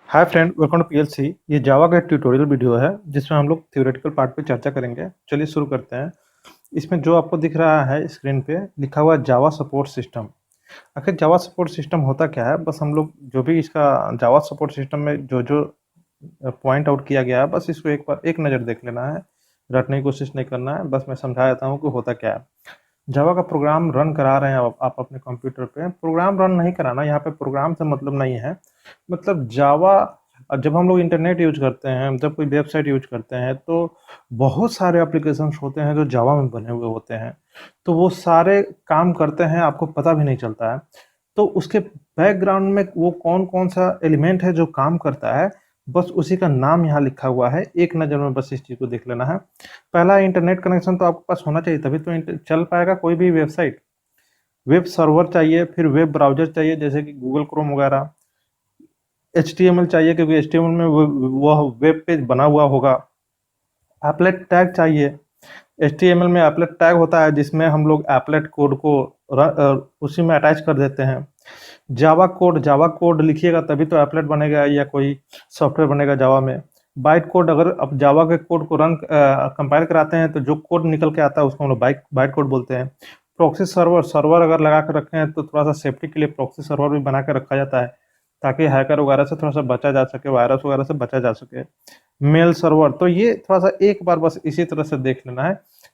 Hi friend, welcome to PLC. ये Java का tutorial video है जिसमें हम लोग थ्योरेटिकल पार्ट पे चर्चा करेंगे। चलिए शुरू करते हैं। इसमें जो आपको दिख रहा है स्क्रीन पे लिखा हुआ है जावा सपोर्ट सिस्टम। आखिर जावा सपोर्ट सिस्टम होता क्या है? बस हम लोग जो भी इसका जावा सपोर्ट सिस्टम में जो जो पॉइंट आउट किया गया है, बस इसको एक बार एक नज़र देख लेना है। रटने की कोशिश नहीं करना है। बस मैं समझा देता हूँ कि होता क्या है। जावा का प्रोग्राम रन करा रहे हैं आप अपने कंप्यूटर पे। प्रोग्राम रन नहीं कराना, यहाँ पे प्रोग्राम से मतलब नहीं है। मतलब जावा, जब हम लोग इंटरनेट यूज करते हैं, जब कोई वेबसाइट यूज करते हैं, तो बहुत सारे एप्लीकेशंस होते हैं जो जावा में बने हुए होते हैं। तो वो सारे काम करते हैं, आपको पता भी नहीं चलता है। तो उसके बैकग्राउंड में वो कौन कौन सा एलिमेंट है जो काम करता है, बस उसी का नाम यहाँ लिखा हुआ है। एक नज़र में बस इस चीज़ को देख लेना है। पहला, इंटरनेट कनेक्शन तो आपके पास होना चाहिए, तभी तो चल पाएगा कोई भी वेबसाइट। वेब सर्वर चाहिए, फिर वेब ब्राउजर चाहिए जैसे कि गूगल क्रोम वगैरह। HTML चाहिए क्योंकि HTML में वह वेब पेज बना हुआ होगा। एप्लेट टैग चाहिए। HTML में एप्लेट टैग होता है जिसमें हम लोग एप्लेट कोड को उसी में अटैच कर देते हैं। जावा कोड लिखिएगा तभी तो एप्लेट बनेगा या कोई सॉफ्टवेयर बनेगा जावा में। बाइट कोड, अगर आप जावा के कोड को रन कंपाइल कराते हैं तो जो कोड निकल के आता है उसको हम लोग बाइट कोड बोलते हैं। प्रॉक्सी सर्वर अगर लगा कर रखे हैं तो थोड़ा सा सेफ्टी के लिए प्रॉक्सी सर्वर भी बना के रखा जाता है, ताकि हैकर वगैरह से थोड़ा सा बचा जा सके, वायरस वगैरह से बचा जा सके। मेल सर्वर, तो ये थोड़ा सा एक बार बस इसी तरह से देख लेना है,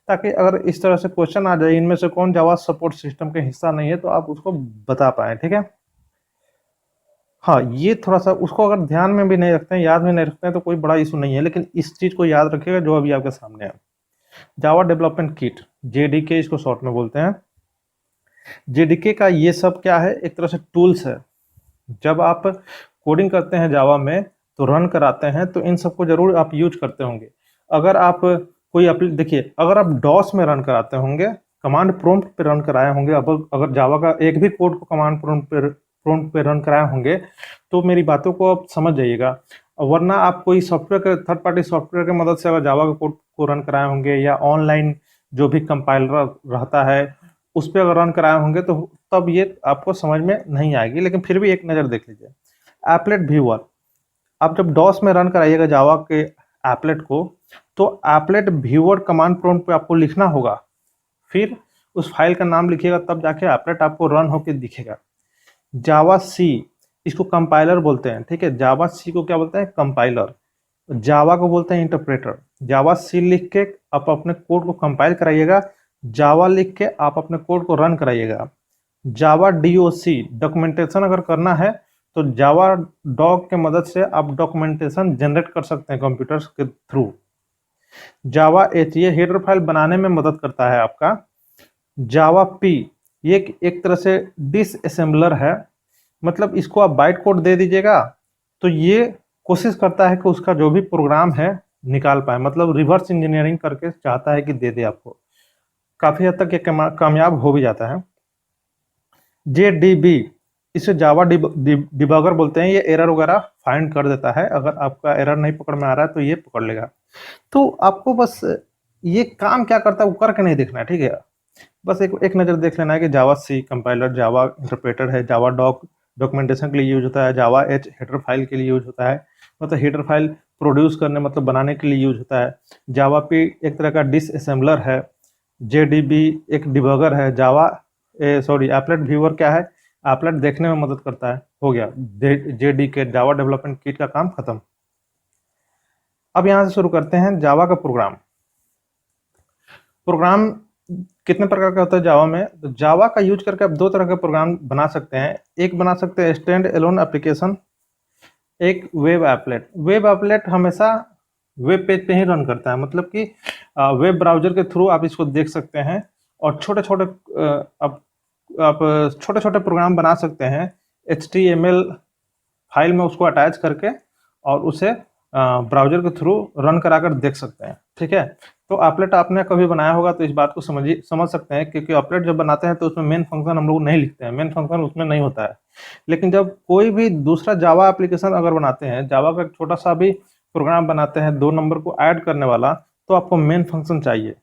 ताकि अगर इस तरह से क्वेश्चन आ जाए इनमें से कौन जावा सपोर्ट सिस्टम के हिस्सा नहीं है, तो आप उसको बता पाए। ठीक है। हाँ, ये थोड़ा सा उसको अगर ध्यान में भी नहीं रखते हैं, याद में नहीं रखते हैं, तो कोई बड़ा इशू नहीं है, लेकिन इस चीज को याद रखिएगा जो अभी आपके सामने है। जावा डेवलपमेंट किट, JDK इसको शॉर्ट में बोलते हैं। JDK का ये सब क्या है? एक तरह से टूल्स है। जब आप कोडिंग करते हैं जावा में, तो रन कराते हैं, तो इन सबको जरूर आप यूज करते होंगे। अगर आप कोई देखिए, अगर आप डॉस में रन कराते होंगे, कमांड प्रॉम्प्ट पे रन कराए होंगे, अब अगर जावा का एक भी कोड को कमांड प्रॉम्प्ट पे रन कराए होंगे, तो मेरी बातों को आप समझ जाइएगा। वरना आप कोई सॉफ्टवेयर के, थर्ड पार्टी सॉफ्टवेयर की मदद से अगर जावा का कोड को रन कराए होंगे, या ऑनलाइन जो भी कंपाइलर रहता है उस पर अगर रन कराए होंगे, तो तब ये आपको समझ में नहीं आएगी। लेकिन फिर भी एक नज़र देख लीजिए। एप्लेट व्यूअर, आप जब डॉस में रन कराइएगा जावा के एप्लेट को, तो एप्लेट व्यूअर कमांड प्रॉम्प्ट पे आपको लिखना होगा। फिर उस फाइल का नाम लिखिएगा, तब जाके एप्लेट आपको रन होकर दिखेगा। जावा सी, इसको कंपाइलर बोलते हैं। ठीक है, जावा सी को क्या बोलते हैं? कंपाइलर। जावा को बोलते हैं इंटरप्रेटर। जावा सी लिख के आप अपने कोड को कंपाइल कराइएगा, जावा लिख के आप अपने कोड को रन कराइएगा। जावा DOC, डॉक्यूमेंटेशन अगर करना है तो जावा डॉक के मदद से आप डॉक्यूमेंटेशन जनरेट कर सकते हैं कंप्यूटर्स के थ्रू। जावा H, ये हेडर फाइल बनाने में मदद करता है आपका। जावा P, ये एक तरह से डिसअसेंबलर है। मतलब इसको आप बाइट कोड दे दीजिएगा तो ये कोशिश करता है कि उसका जो भी प्रोग्राम है निकाल पाए, मतलब रिवर्स इंजीनियरिंग करके चाहता है कि दे दे आपको। काफी हद तक ये कामयाब हो भी जाता है। JDB, इसे जावा डिबगर बोलते हैं। ये एरर वगैरह फाइंड कर देता है। अगर आपका एरर नहीं पकड़ में आ रहा है तो ये पकड़ लेगा। तो आपको बस ये काम क्या करता है वो करके नहीं देखना है। ठीक है, बस एक नज़र देख लेना है कि जावा सी कंपाइलर, जावा इंटरप्रेटर है, जावा डॉक्यूमेंटेशन के लिए यूज होता है, जावा H हेडर फाइल के लिए यूज होता है, मतलब हेडर फाइल प्रोड्यूस करने, मतलब बनाने के लिए यूज होता है। जावा P एक तरह का डिसअसेंबलर है। JDB एक डिबगर है। एप्लेट व्यूअर क्या है? एप्लेट देखने में मदद करता है। हो गया, JDK, जावा डेवलपमेंट किट का काम खत्म। अब यहाँ से शुरू करते हैं जावा का प्रोग्राम। प्रोग्राम कितने प्रकार का होता है जावा में? तो जावा का यूज करके आप दो तरह के प्रोग्राम बना सकते हैं। एक बना सकते हैं स्टैंड एलोन एप्लीकेशन, एक वेब एप्लेट। वेब एप्लेट हमेशा वेब पेज पे ही रन करता है, मतलब कि वेब ब्राउजर के थ्रू आप इसको देख सकते हैं, और छोटे छोटे आप छोटे छोटे प्रोग्राम बना सकते हैं HTML फाइल में उसको अटैच करके, और उसे ब्राउजर के थ्रू रन कराकर देख सकते हैं। ठीक है, तो एप्लेट आपने कभी बनाया होगा तो इस बात को समझ सकते हैं, क्योंकि एप्लेट जब बनाते हैं तो उसमें मेन फंक्शन हम लोग नहीं लिखते हैं, मेन फंक्शन उसमें नहीं होता है। लेकिन जब कोई भी दूसरा जावा एप्लीकेशन अगर बनाते हैं, जावा का एक छोटा सा भी प्रोग्राम बनाते हैं 2 नंबर को ऐड करने वाला, तो आपको मेन फंक्शन चाहिए।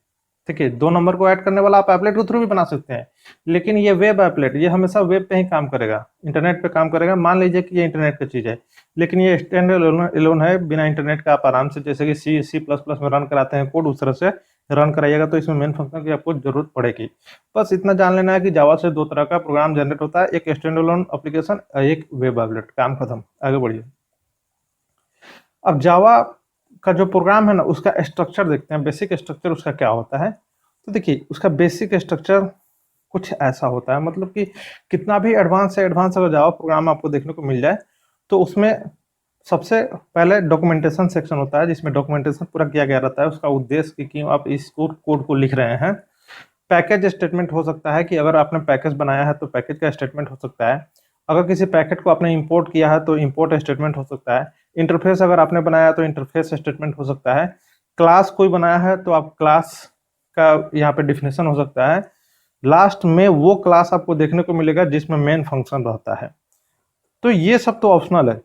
ठीक है, 2 नंबर को ऐड करने वाला आप एप्लेट के थ्रू भी बना सकते हैं, लेकिन ये वेब एप्लेट, ये हमेशा वेब पे ही काम करेगा, इंटरनेट पे काम करेगा। मान लीजिए कि ये इंटरनेट की चीज़ है, लेकिन ये स्टैंड एलोन है, बिना इंटरनेट का आप आराम से जैसे कि सी प्लस प्लस में रन कराते हैं कोड, उस तरह से रन कराइएगा, तो इसमें मेन फंक्शन की आपको जरूरत पड़ेगी। बस इतना जान लेना है कि जावा से दो तरह का प्रोग्राम जनरेट होता है, एक स्टैंड एलोन एप्लीकेशन, एक वेब एप्लेट। काम खत्म, आगे बढ़िए। अब जावा का जो प्रोग्राम है ना, उसका स्ट्रक्चर देखते हैं, बेसिक स्ट्रक्चर उसका क्या होता है। तो देखिए, उसका बेसिक स्ट्रक्चर कुछ ऐसा होता है, मतलब कि कितना भी एडवांस से एडवांस अगर जावा प्रोग्राम आपको देखने को मिल जाए, तो उसमें सबसे पहले डॉक्यूमेंटेशन सेक्शन होता है, जिसमें डॉक्यूमेंटेशन पूरा किया गया रहता है, उसका उद्देश्य कि क्यों आप इस कोड को लिख रहे हैं। पैकेज स्टेटमेंट हो सकता है कि अगर आपने पैकेज बनाया है तो पैकेज का स्टेटमेंट हो सकता है। अगर किसी पैकेट को आपने इंपोर्ट किया है तो इंपोर्ट स्टेटमेंट हो सकता है। इंटरफेस अगर आपने बनाया तो इंटरफेस स्टेटमेंट हो सकता है। क्लास कोई बनाया है तो आप क्लास का यहाँ पे डिफिनेशन हो सकता है। लास्ट में वो क्लास आपको देखने को मिलेगा जिसमें मेन फंक्शन रहता है। तो ये सब तो ऑप्शनल है,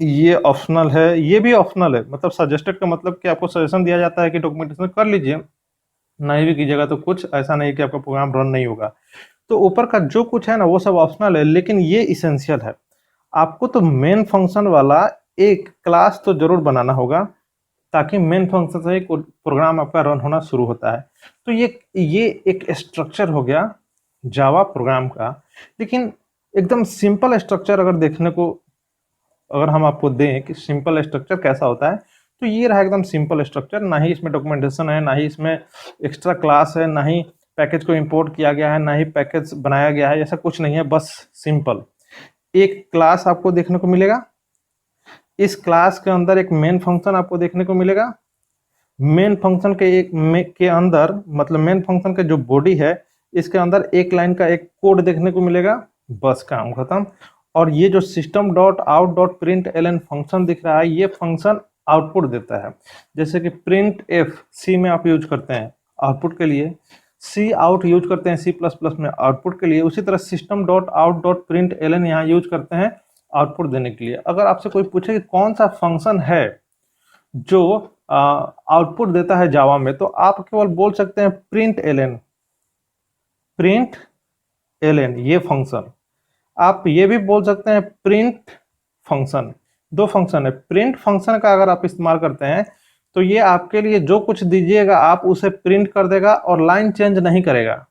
ये ऑप्शनल है, ये भी ऑप्शनल है, मतलब सजेस्टेड का मतलब कि आपको सजेशन दिया जाता है कि डॉक्यूमेंटेशन कर लीजिए, नहीं भी कीजिएगा तो कुछ ऐसा नहीं कि आपका प्रोग्राम रन नहीं होगा। तो ऊपर का जो कुछ है ना वो सब ऑप्शनल है, लेकिन ये इसेंशियल है। आपको तो मेन फंक्शन वाला एक क्लास तो जरूर बनाना होगा, ताकि मेन फंक्शन से प्रोग्राम आपका रन होना शुरू होता है। तो ये एक स्ट्रक्चर हो गया जावा प्रोग्राम का। लेकिन एकदम सिंपल स्ट्रक्चर अगर देखने को, अगर हम आपको दें कि सिंपल स्ट्रक्चर कैसा होता है, तो ये रहा एकदम सिंपल स्ट्रक्चर। ना ही इसमें डॉक्यूमेंटेशन है, ना ही इसमें एक्स्ट्रा क्लास है, ना ही पैकेज को इंपोर्ट किया गया है, ना ही पैकेज बनाया गया है, ऐसा कुछ नहीं है, बस सिंपल एक क्लास आपको देखने को मिलेगा। इस क्लास के अंदर एक मेन फंक्शन आपको देखने को मिलेगा। मेन फंक्शन के अंदर, मतलब मेन फंक्शन के जो बॉडी है, इसके अंदर एक लाइन का एक कोड देखने को मिलेगा, बस काम खत्म। और ये जो system dot out dot print L function दिख रहा है, ये फंक्शन आउटपुट देता है। जैसे कि प्रिंट एफ सी में आप यूज करते हैं आउटपुट के लिए, सी आउट यूज करते हैं सी प्लस प्लस में आउटपुट के लिए, उसी तरह system dot out dot print L यहाँ यूज करते हैं आउटपुट देने के लिए। अगर आपसे कोई पूछे कि कौन सा फंक्शन है जो आउटपुट देता है जावा में, तो आप केवल बोल सकते हैं प्रिंट एलएन, प्रिंट एलएन ये फंक्शन। आप ये भी बोल सकते हैं प्रिंट फंक्शन। दो फंक्शन है, प्रिंट फंक्शन का अगर आप इस्तेमाल करते हैं तो ये आपके लिए जो कुछ दीजिएगा आप उसे प्रिंट कर देगा और लाइन चेंज नहीं करेगा।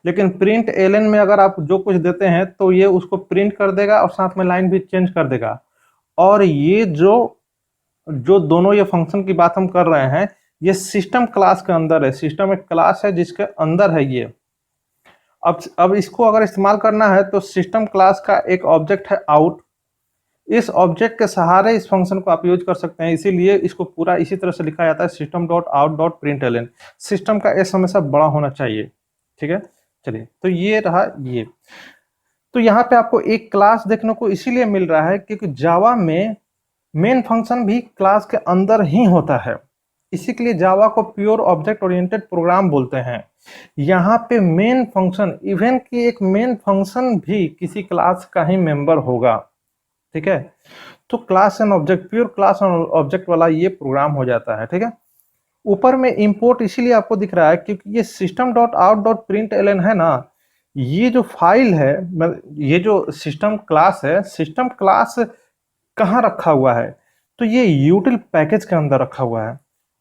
लेकिन प्रिंट एलएन में अगर आप जो कुछ देते हैं तो ये उसको प्रिंट कर देगा और साथ में लाइन भी चेंज कर देगा। और ये जो जो दोनों ये फंक्शन की बात हम कर रहे हैं, ये सिस्टम क्लास के अंदर है। सिस्टम एक क्लास है जिसके अंदर है ये। अब इसको अगर इस्तेमाल करना है तो सिस्टम क्लास का एक ऑब्जेक्ट है आउट, इस ऑब्जेक्ट के सहारे इस फंक्शन को आप यूज कर सकते हैं। इसीलिए इसको पूरा इसी तरह से लिखा जाता है, system dot out dot print L N. System का एस हमेशा बड़ा होना चाहिए, ठीक है। चलिए, तो ये रहा ये। तो यहाँ पे आपको एक क्लास देखने को इसीलिए मिल रहा है क्योंकि जावा में मेन फंक्शन भी क्लास के अंदर ही होता है। इसी के लिए जावा को प्योर ऑब्जेक्ट ओरिएंटेड प्रोग्राम बोलते हैं। यहाँ पे मेन फंक्शन, इवन की एक मेन फंक्शन भी किसी क्लास का ही मेंबर होगा, ठीक है। तो class and object, pure class and object वाला ये प्रोग्राम हो जाता है, ठीक है। ऊपर में इंपोर्ट इसीलिए आपको दिख रहा है क्योंकि ये system dot out dot print L N है ना, ये जो फाइल है, ये जो सिस्टम क्लास है, सिस्टम क्लास कहाँ रखा हुआ है, तो ये यूटिल पैकेज के अंदर रखा हुआ है।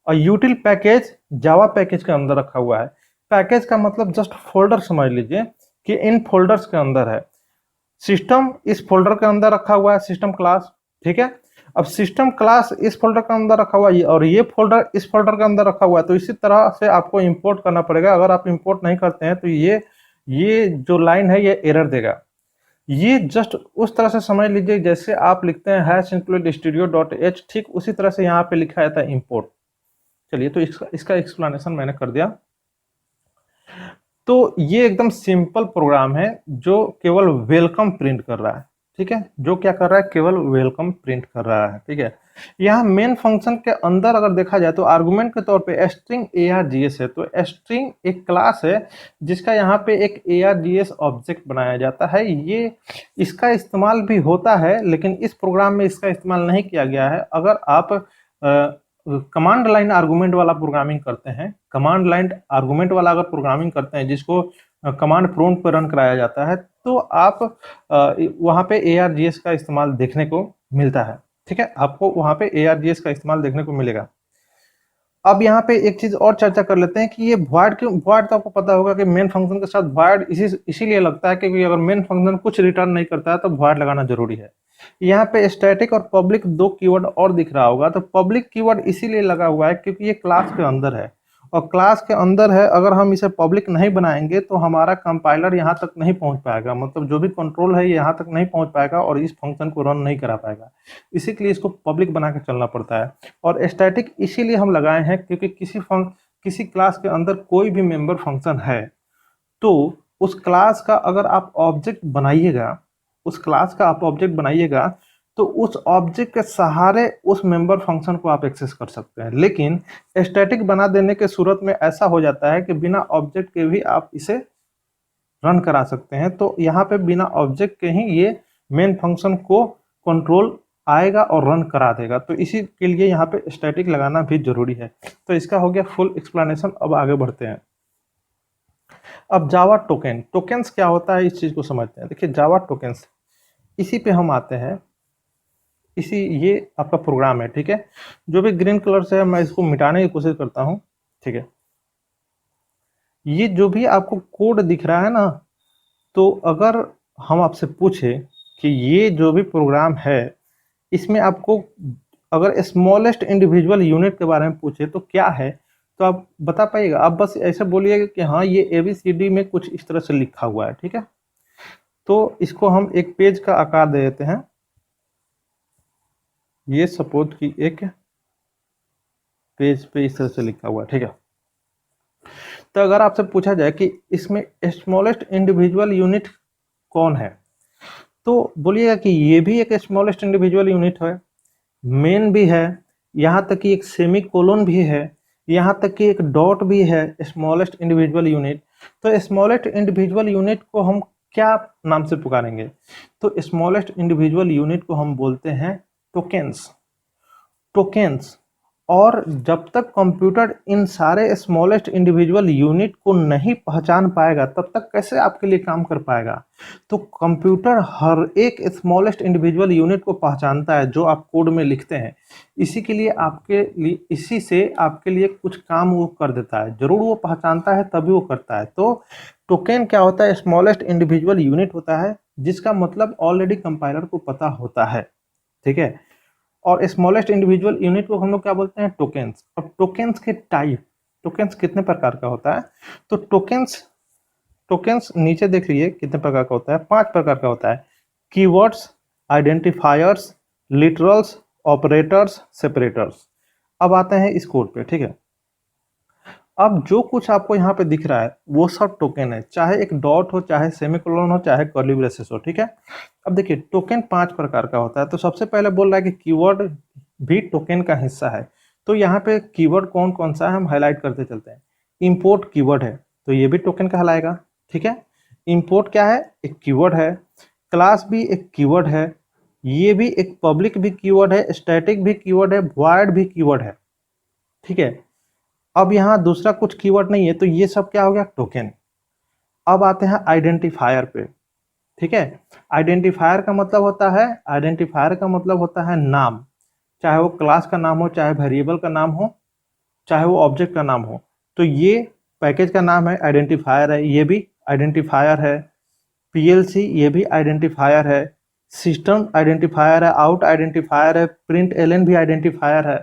और यूटिल पैकेज जावा पैकेज के अंदर रखा हुआ है। पैकेज का मतलब जस्ट फोल्डर समझ लीजिए कि इन फोल्डर्स के अंदर है। सिस्टम इस फोल्डर के अंदर रखा हुआ है, सिस्टम क्लास, ठीक है। अब सिस्टम क्लास इस फोल्डर के अंदर रखा हुआ है और ये फोल्डर इस फोल्डर के अंदर रखा हुआ है। तो इसी तरह से आपको इंपोर्ट करना पड़ेगा। अगर आप इंपोर्ट नहीं करते हैं तो ये जो लाइन है ये एरर देगा। ये जस्ट उस तरह से समझ लीजिए जैसे आप लिखते हैं hash include studio dot H, ठीक उसी तरह से यहाँ पे लिखा जाता है इंपोर्ट। चलिए, तो इसका एक्सप्लेनेशन मैंने कर दिया। तो ये एकदम सिंपल प्रोग्राम है जो केवल वेलकम प्रिंट कर रहा है, ठीक है। जो क्या कर रहा है, केवल वेलकम प्रिंट कर रहा है, ठीक है। यहाँ मेन फंक्शन के अंदर अगर देखा जाए तो आर्गुमेंट के तौर पे स्ट्रिंग args है। तो स्ट्रिंग एक क्लास है जिसका यहाँ पे एक args ऑब्जेक्ट बनाया जाता है। ये इसका इस्तेमाल भी होता है, लेकिन इस प्रोग्राम में इसका इस्तेमाल नहीं किया गया है। अगर आप कमांड लाइन आर्गुमेंट वाला प्रोग्रामिंग करते हैं, कमांड लाइन आर्गुमेंट वाला अगर प्रोग्रामिंग करते हैं जिसको कमांड प्रॉम्प्ट पर रन कराया जाता है, तो आप वहाँ पे args का इस्तेमाल देखने को मिलता है, ठीक है, आपको वहाँ पे ARGS का इस्तेमाल देखने को मिलेगा। अब यहाँ पे एक चीज और चर्चा कर लेते हैं कि ये void क्यों, void तो आपको पता होगा कि मेन फंक्शन के साथ void इसीलिए लगता है क्योंकि अगर मेन फंक्शन कुछ रिटर्न नहीं करता है तो void लगाना जरूरी है। यहाँ पे स्टैटिक और पब्लिक दो कीवर्ड और दिख रहा होगा, तो पब्लिक कीवर्ड इसीलिए लगा हुआ है क्योंकि ये क्लास के अंदर है, और क्लास के अंदर है, अगर हम इसे पब्लिक नहीं बनाएंगे तो हमारा कंपाइलर यहाँ तक नहीं पहुँच पाएगा, मतलब जो भी कंट्रोल है यहाँ तक नहीं पहुँच पाएगा और इस फंक्शन को रन नहीं करा पाएगा। इसी के लिए इसको पब्लिक बना के चलना पड़ता है। और स्टैटिक इसीलिए हम लगाए हैं क्योंकि किसी क्लास के अंदर कोई भी मेंबर फंक्शन है तो उस क्लास का अगर आप ऑब्जेक्ट बनाइएगा, उस क्लास का आप ऑब्जेक्ट बनाइएगा तो उस ऑब्जेक्ट के सहारे उस मेंबर फंक्शन को आप एक्सेस कर सकते हैं। लेकिन स्टैटिक बना देने के सूरत में ऐसा हो जाता है कि बिना ऑब्जेक्ट के भी आप इसे रन करा सकते हैं, तो यहाँ पे बिना ऑब्जेक्ट के ही ये मेन फंक्शन को कंट्रोल आएगा और रन करा देगा, तो इसी के लिए यहाँ पे स्टैटिक लगाना भी जरूरी है। तो इसका हो गया फुल एक्सप्लेनेशन। अब आगे बढ़ते हैं। अब जावा टोकन, टोकन्स क्या होता है इस चीज को समझते हैं। देखिए जावा टोकन्स, इसी पे हम आते हैं। ये आपका प्रोग्राम है, ठीक है। जो भी ग्रीन कलर से है मैं इसको मिटाने की कोशिश करता हूँ, ठीक है। ये जो भी आपको कोड दिख रहा है ना, तो अगर हम आपसे पूछे कि ये जो भी प्रोग्राम है इसमें आपको अगर स्मॉलेस्ट इंडिविजुअल यूनिट के बारे में पूछे तो क्या है, तो आप बता पाइएगा। आप बस ऐसे बोलिएगा कि हाँ ये ABCD में कुछ इस तरह से लिखा हुआ है, ठीक है। तो इसको हम एक पेज का आकार दे देते हैं। ये सपोज कि एक पेज पे इस तरह से लिखा हुआ है, ठीक है। तो अगर आपसे पूछा जाए कि इसमें स्मॉलेस्ट इंडिविजुअल यूनिट कौन है, तो बोलिएगा कि ये भी एक स्मॉलेस्ट इंडिविजुअल यूनिट है, मेन भी है, यहाँ तक कि एक सेमी कोलोन भी है, यहाँ तक कि एक डॉट भी है, स्मॉलेस्ट इंडिविजुअल यूनिट। तो स्मॉलेस्ट इंडिविजुअल यूनिट को हम क्या नाम से पुकारेंगे, तो स्मॉलेस्ट इंडिविजुअल यूनिट को हम बोलते हैं टोकेन्स। टोकेन्स। और जब तक कंप्यूटर इन सारे स्मॉलेस्ट इंडिविजुअल यूनिट को नहीं पहचान पाएगा तब तक कैसे आपके लिए काम कर पाएगा। तो कंप्यूटर हर एक स्मॉलेस्ट इंडिविजुअल यूनिट को पहचानता है जो आप कोड में लिखते हैं। इसी के लिए इसी से आपके लिए कुछ काम वो कर देता है, जरूर वो पहचानता है तभी वो करता है। तो टोकन क्या होता है, स्मॉलेस्ट इंडिविजुअल यूनिट होता है जिसका मतलब ऑलरेडी कंपाइलर को पता होता है, ठीक है। और स्मॉलेस्ट इंडिविजुअल यूनिट को हम लोग क्या बोलते हैं, टोकेन्स। अब टोकेन्स के टाइप, टोकेन्स कितने प्रकार का होता है, तो टोकेन्स नीचे देख लीजिए कितने प्रकार का होता है, 5 प्रकार का होता है। Keywords, identifiers, literals, operators, separators. अब आते हैं इस कोड पे, ठीक है। अब जो कुछ आपको यहाँ पे दिख रहा है वो सब टोकन है, चाहे एक डॉट हो, चाहे सेमीकोलन हो, चाहे कर्ली ब्रेसेस हो, ठीक है। अब देखिए टोकन 5 प्रकार का होता है। तो सबसे पहले बोल रहा है कि कीवर्ड भी टोकन का हिस्सा है। तो यहाँ पे कीवर्ड कौन कौन सा है हम हाईलाइट करते चलते हैं। इंपोर्ट कीवर्ड है तो ये भी टोकन कहलाएगा, ठीक है। इंपोर्ट क्या है, एक कीवर्ड है। क्लास भी एक कीवर्ड है, ये भी एक पब्लिक भी कीवर्ड है, स्टैटिक भी कीवर्ड है, वॉइड भी कीवर्ड है, ठीक है। अब यहाँ दूसरा कुछ कीवर्ड नहीं है, तो ये सब क्या हो गया, टोकन। अब आते हैं आइडेंटिफायर पे, ठीक है। आइडेंटिफायर का मतलब होता है नाम, चाहे वो क्लास का नाम हो, चाहे वेरिएबल का नाम हो, चाहे वो ऑब्जेक्ट का नाम हो। तो ये पैकेज का नाम है, आइडेंटिफायर है, ये भी आइडेंटिफायर है। PLC ये भी आइडेंटिफायर है। सिस्टम आइडेंटिफायर है, आउट आइडेंटिफायर है, प्रिंट एलन भी आइडेंटिफायर है,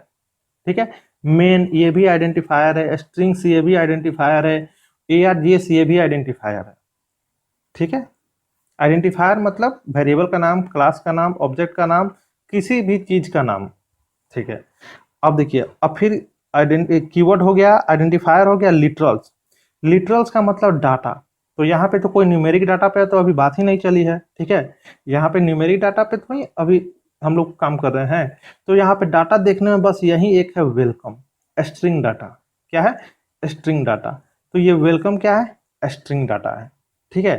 ठीक है। मेन ये भी आइडेंटिफायर है, स्ट्रिंग्स ये भी आइडेंटिफायर है, ARGS ये भी आइडेंटिफायर है, ठीक है। आइडेंटिफायर मतलब वेरिएबल का नाम, क्लास का नाम, ऑब्जेक्ट का नाम, किसी भी चीज का नाम, ठीक है। अब देखिए, अब फिर कीवर्ड हो गया, आइडेंटिफायर हो गया। लिटरल्स, लिटरल्स का मतलब डाटा। तो यहाँ पे तो कोई न्यूमेरिक डाटा पे तो अभी बात ही नहीं चली है, ठीक है। यहाँ पे न्यूमेरिक डाटा पे तो नहीं अभी हम लोग काम कर रहे हैं। तो यहाँ पे डाटा देखने में बस यही एक है, वेलकम, स्ट्रिंग डाटा। क्या है, स्ट्रिंग डाटा। तो ये वेलकम क्या है, स्ट्रिंग डाटा है, ठीक है।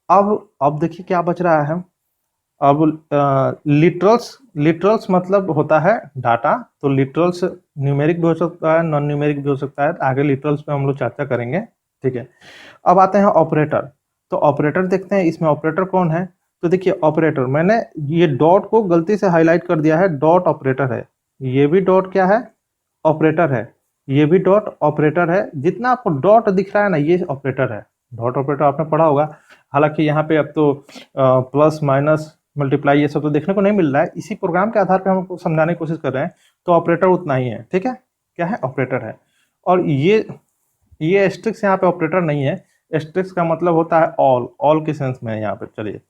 अब देखिए क्या बच रहा है। अब लिटरल्स मतलब होता है डाटा। तो लिटरल्स न्यूमेरिक भी हो सकता है, नॉन न्यूमेरिक भी हो सकता है, आगे लिटरल्स पे हम लोग चर्चा करेंगे, ठीक है। अब आते हैं ऑपरेटर। तो ऑपरेटर देखते हैं, इसमें ऑपरेटर कौन है, तो देखिए ऑपरेटर, मैंने ये डॉट को गलती से हाईलाइट कर दिया है, डॉट ऑपरेटर है। ये भी डॉट क्या है? ऑपरेटर है। ये भी डॉट ऑपरेटर है। जितना आपको डॉट दिख रहा है ना, ये ऑपरेटर है। डॉट ऑपरेटर आपने पढ़ा होगा। हालांकि यहाँ पे अब तो प्लस माइनस मल्टीप्लाई ये सब तो देखने को नहीं मिल रहा है, इसी प्रोग्राम के आधार पे हम आपको समझाने की कोशिश कर रहे हैं। तो ऑपरेटर उतना ही है, ठीक है, क्या है? ऑपरेटर है। और ये एस्ट्रिक्स यहाँ पे ऑपरेटर नहीं है। एस्ट्रिक्स का मतलब होता है ऑल, ऑल के सेंस में है यहाँ पे। चलिए,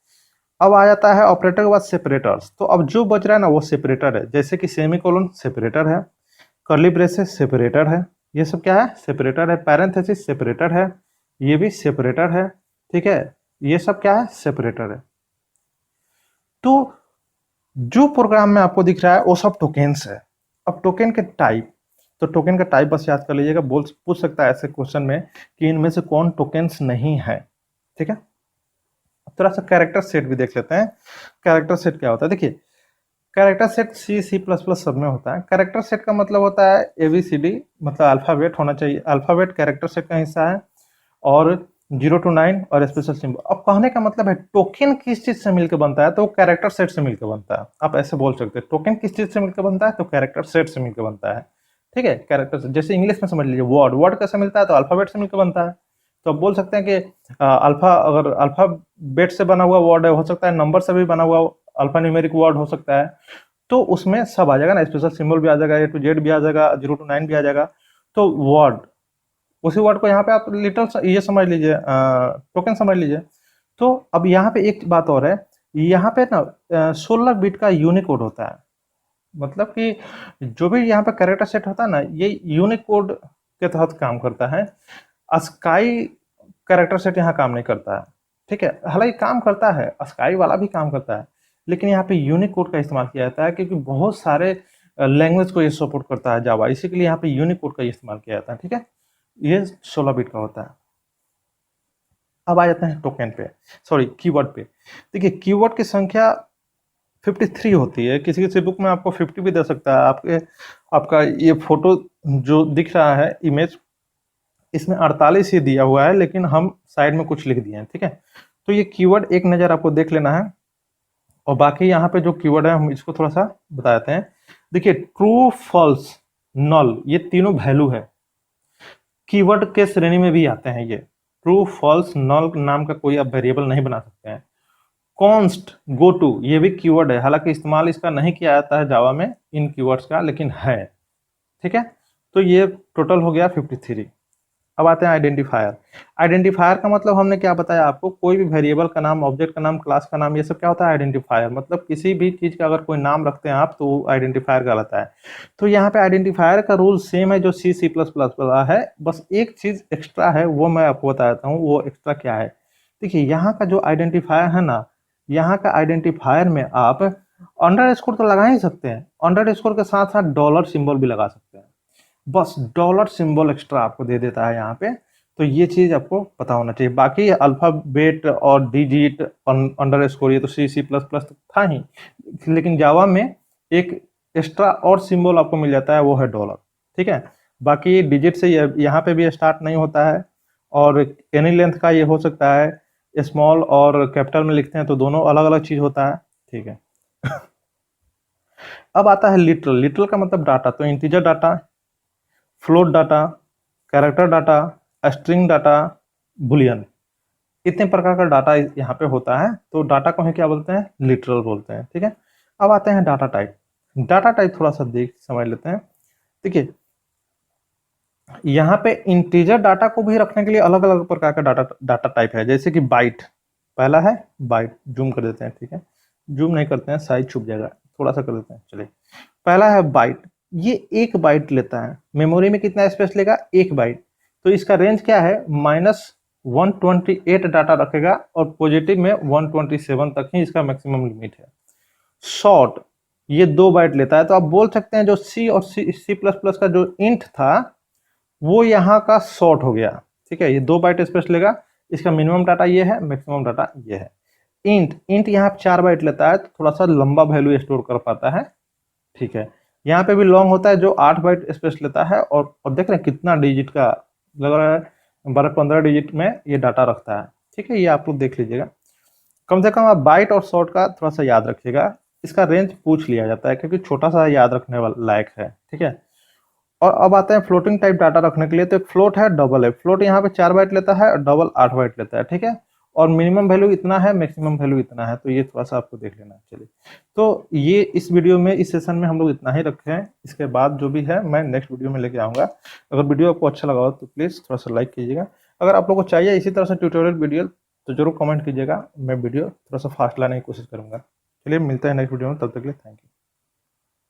अब आ जाता है ऑपरेटर के बाद सेपरेटर्स। तो अब जो बच रहा है ना वो सेपरेटर है, जैसे कि सेमीकोलन सेपरेटर है, कर्ली ब्रेसेस सेपरेटर है, ये सब क्या है? सेपरेटर है। पैरेंथेसिस सेपरेटर है, ये भी सेपरेटर है, ठीक है, ये सब क्या है? सेपरेटर है। तो जो प्रोग्राम में आपको दिख रहा है वो सब टोकेन्स है। अब टोकन के टाइप, तो टोकन का टाइप बस याद कर लीजिएगा, बोल पूछ सकता है ऐसे क्वेश्चन में कि इनमें से कौन टोकेन्स नहीं है, ठीक है। थोड़ा सा कैरेक्टर सेट भी देख लेते हैं। कैरेक्टर सेट क्या होता है? देखिए, कैरेक्टर सेट C++ सब में होता है। कैरेक्टर सेट का मतलब होता है ABCD, मतलब अल्फाबेट होना चाहिए। अल्फाबेट कैरेक्टर सेट का हिस्सा है, और 0 to 9 और स्पेशल सिंबल। अब कहने का मतलब है टोकन किस चीज से मिलकर बनता है? तो कैरेक्टर सेट से मिलकर बनता है। आप ऐसे बोल सकते हैं, टोकन किस चीज से मिलकर बनता है? तो कैरेक्टर सेट से मिलकर बनता है, ठीक है। कैरेक्टर सेट जैसे इंग्लिश में समझ लीजिए, वर्ड, वर्ड कैसे मिलता है? तो अल्फाबेट से मिलकर बनता है। तो आप बोल सकते हैं कि अल्फा, अगर अल्फाबेट से बना हुआ वर्ड है, हो सकता है नंबर से भी बना हुआ अल्फा न्यूमेरिक वर्ड हो सकता है, तो उसमें सब आ जाएगा ना, स्पेशल सिंबल भी आ जाएगा, A to Z भी आ जाएगा, 0 to 9 भी आ जाएगा। तो वर्ड, उसी वर्ड को यहाँ पे आप लिटल ये समझ लीजिए, टोकन समझ लीजिए। तो अब यहाँ पे एक बात और है, यहाँ पे ना 16 बिट का यूनिकोड होता है। मतलब कि जो भी यहाँ पे कैरेक्टर सेट होता है ना, ये यूनिकोड के तहत काम करता है। अस्काई कैरेक्टर सेट यहाँ काम नहीं करता है, ठीक है। हालांकि काम करता है, अस्काई वाला भी काम करता है, लेकिन यहाँ पे यूनिकोड का इस्तेमाल किया जाता है, क्योंकि बहुत सारे लैंग्वेज को ये सपोर्ट करता है जावा, इसी के लिए यहाँ पे यूनिकोड का इस्तेमाल किया जाता है, ठीक है। ये 16 बिट का होता है। अब आ जाते हैं टोकन पे, सॉरी कीवर्ड पे। देखिए, कीवर्ड की संख्या 53 होती है। किसी किसी बुक में आपको 50 भी दे सकता है। आपका ये फोटो जो दिख रहा है इमेज, इसमें 48 ही दिया हुआ है, लेकिन हम साइड में कुछ लिख दिए हैं, ठीक है। तो ये कीवर्ड एक नज़र आपको देख लेना है, और बाकी यहाँ पे जो कीवर्ड है हम इसको थोड़ा सा बता देते हैं। देखिए, ट्रू, फॉल्स, नल, ये तीनों वैल्यू है, कीवर्ड के श्रेणी में भी आते हैं ये। ट्रू, फॉल्स, नल नाम का कोई आप वेरिएबल नहीं बना सकते हैं। कॉन्स्ट, गो टू, ये भी कीवर्ड है, हालांकि इस्तेमाल इसका नहीं किया जाता है जावा में इन कीवर्ड्स का, लेकिन है, ठीक है। तो ये टोटल हो गया 53। अब आते हैं आइडेंटिफायर। आइडेंटिफायर का मतलब हमने क्या बताया आपको? कोई भी वेरिएबल का नाम, ऑब्जेक्ट का नाम, क्लास का नाम, ये सब क्या होता है? आइडेंटिफायर। मतलब किसी भी चीज का अगर कोई नाम रखते हैं आप, तो वो आइडेंटिफायर कहलाता है। तो यहाँ पे आइडेंटिफायर का रूल सेम है जो C++ वाला है, बस एक चीज एक्स्ट्रा है, वो मैं आपको बता देता हूँ। वो एक्स्ट्रा क्या है? देखिए, यहाँ का जो आइडेंटिफायर है ना, यहाँ का आइडेंटिफायर में आप अंडर स्कोर तो लगा ही सकते हैं, अंडर स्कोर के साथ साथ डॉलर सिंबल भी लगा सकते हैं। बस डॉलर सिंबल एक्स्ट्रा आपको दे देता है यहाँ पे। तो ये चीज आपको पता होना चाहिए। बाकी अल्फाबेट और डिजिट, अंडर स्कोर, ये तो C++ था ही, लेकिन जावा में एक एक्स्ट्रा और सिंबल आपको मिल जाता है, वो है डॉलर, ठीक है। बाकी डिजिट से यहाँ पे भी स्टार्ट नहीं होता है, और एनी लेंथ का ये हो सकता है, स्मॉल और कैपिटल में लिखते हैं तो दोनों अलग अलग चीज होता है, ठीक है। अब आता है लिटरल। लिटरल का मतलब डाटा, तो integer data, float data, character data, string data, Boolean, इतने प्रकार का डाटा यहाँ पे होता है। तो डाटा को हम क्या बोलते हैं? लिटरल बोलते हैं, ठीक है। अब आते हैं डाटा टाइप। डाटा टाइप थोड़ा सा देख समझ लेते हैं। देखिए, यहाँ पे इंटीजर डाटा को भी रखने के लिए अलग अलग प्रकार का डाटा टाइप है, जैसे कि बाइट, पहला है बाइट, जूम कर देते हैं, ठीक है, जूम नहीं करते हैं, साइज छुप जाएगा, थोड़ा सा कर देते हैं, चलिए। पहला है बाइट, ये 1 बाइट लेता है। मेमोरी में कितना स्पेस लेगा? 1 बाइट। तो इसका रेंज क्या है? -128 डाटा रखेगा, और पॉजिटिव में 127 तक ही इसका मैक्सिमम लिमिट है। शॉर्ट, ये 2 बाइट लेता है। तो आप बोल सकते हैं जो C और C++ का जो इंट था, वो यहाँ का शॉर्ट हो गया, ठीक है। ये 2 बाइट स्पेस लेगा, इसका मिनिमम डाटा ये है, मैक्सिमम डाटा ये है। इंट, इंट यहाँ 4 बाइट लेता है, तो थोड़ा सा लंबा वैल्यू स्टोर कर पाता है, ठीक है। यहाँ पे भी लॉन्ग होता है, जो 8 बाइट स्पेस लेता है, और देख रहे हैं कितना डिजिट का लग रहा है, 12-15 डिजिट में ये डाटा रखता है, ठीक है। ये आप लोग देख लीजिएगा। कम से कम आप बाइट और शॉर्ट का थोड़ा सा याद रखिएगा। इसका रेंज पूछ लिया जाता है क्योंकि छोटा सा याद रखने वाला लायक है, ठीक है। और अब आते हैं फ्लोटिंग टाइप डाटा रखने के लिए। तो एक फ्लोट है, डबल है। फ्लोट यहाँ पे 4 बाइट लेता है और डबल 8 बाइट लेता है, ठीक है। और मिनिमम वैल्यू इतना है, मैक्सिमम वैल्यू इतना है, तो ये थोड़ा सा आपको देख लेना है। चलिए, तो ये इस वीडियो में, इस सेशन में हम लोग इतना ही रखे हैं। इसके बाद जो भी है मैं नेक्स्ट वीडियो में लेके आऊँगा। अगर वीडियो आपको अच्छा लगा हो तो प्लीज़ थोड़ा सा लाइक कीजिएगा। अगर आप लोगों को चाहिए इसी तरह से ट्यूटोरियल वीडियो तो ज़रूर कमेंट कीजिएगा। मैं वीडियो थोड़ा सा फास्ट लाने की कोशिश करूँगा। चलिए, मिलते हैं नेक्स्ट वीडियो में, तब तक के लिए थैंक यू।